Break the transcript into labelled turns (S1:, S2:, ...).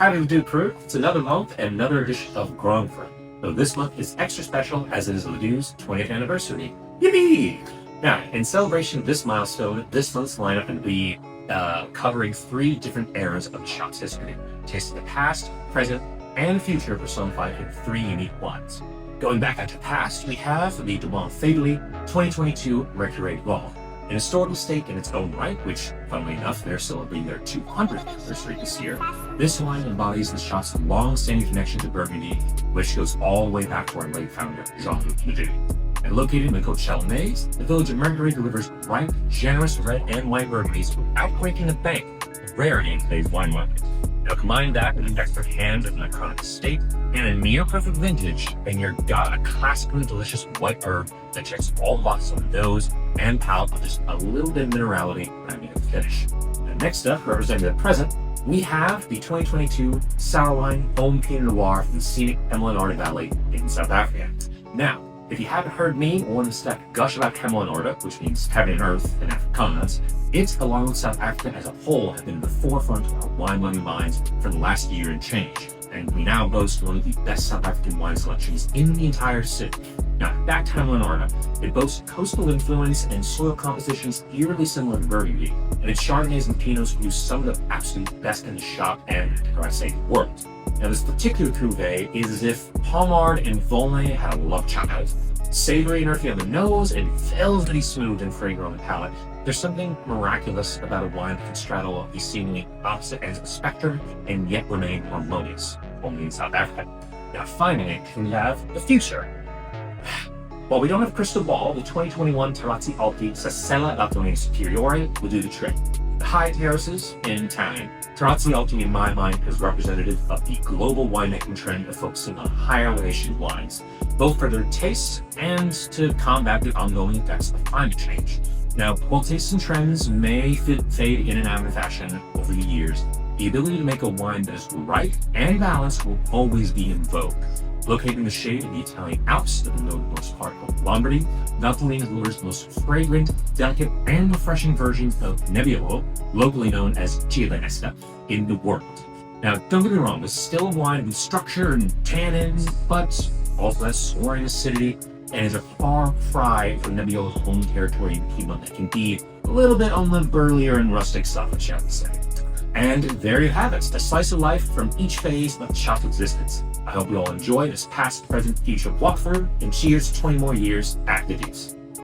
S1: How do you do, crew? It's another month and another edition of Grand Prix. So this month is extra special as it is Ledoux's 20th anniversary. Yippee! Now, in celebration of this milestone, this month's lineup will be covering 3 different eras of the shop's history, tasting the past, present, and future personified in 3 unique wines. Going back into the past, we have the Dumont Faibley 2022 Mercury Ball, an historical stake in its own right, which, funnily enough, they're celebrating their 200th anniversary this year. This wine embodies the shop's long-standing connection to Burgundy, which goes all the way back to our late founder, Jean-Luc Ledoux. And located in the Côte-Chalonnaise, the village of Mercury delivers ripe, generous red and white Burgundies without breaking the bank, a rarity in today's wine market. Now combine that with an extra hand of an iconic estate and a near-perfect vintage, and you've got a classically delicious white herb that checks all the boxes on the nose and palate with just a little bit of minerality and a finish. And next up, representing the present, we have the 2022 Sour Wine Home Pinot Noir from the scenic Hemel-Norda Valley in South Africa. Now, if you haven't heard me or the step gush about Hemel-Norda, which means heaven and earth in Afrikaans, it, along with South Africa as a whole, have been in the forefront of our wine-loving minds for the last year and change, and we now boast one of the best South African wine selections in the entire city. Now, back to Hemel-Norda, it boasts coastal influence and soil compositions eerily similar to Burgundy, and its Chardonnays and Pinots produce some of the absolute best in the shop and, dare I say, the world. Now, this particular cuvee is as if Pommard and Volnay had a love child. Savory and earthy on the nose and velvety smooth and fragrant on the palate. There's something miraculous about a wine that can straddle the seemingly opposite ends of the spectrum and yet remain harmonious, only in South Africa. Now, finally, we have the future. While we don't have a crystal ball, the 2021 Terrazzi Alpi Sasella Latone Superiore will do the trick. The high terraces in Italian, Terrazzi Alpi, in my mind, is representative of the global winemaking trend of focusing on higher elevation wines, both for their tastes and to combat the ongoing effects of climate change. Now, while tastes and trends may fade in and out of fashion over the years, the ability to make a wine that is right and balanced will always be in vogue. Located in the shade of the Italian Alps, the northernmost part of Lombardy, Valtellina delivers the most fragrant, delicate, and refreshing version of Nebbiolo, locally known as Chiavenesta, in the world. Now, don't get me wrong, this is still a wine with structure and tannins, but also has soaring acidity, and is a far cry from Nebbiolo's home territory in Piedmont that can be a little bit on the burlier and rustic stuff, I shall say. And there you have it, a slice of life from each phase of the shop's existence. I hope you all enjoy this past, present, future walkthrough, and cheers to 20 more years at Ledoux's.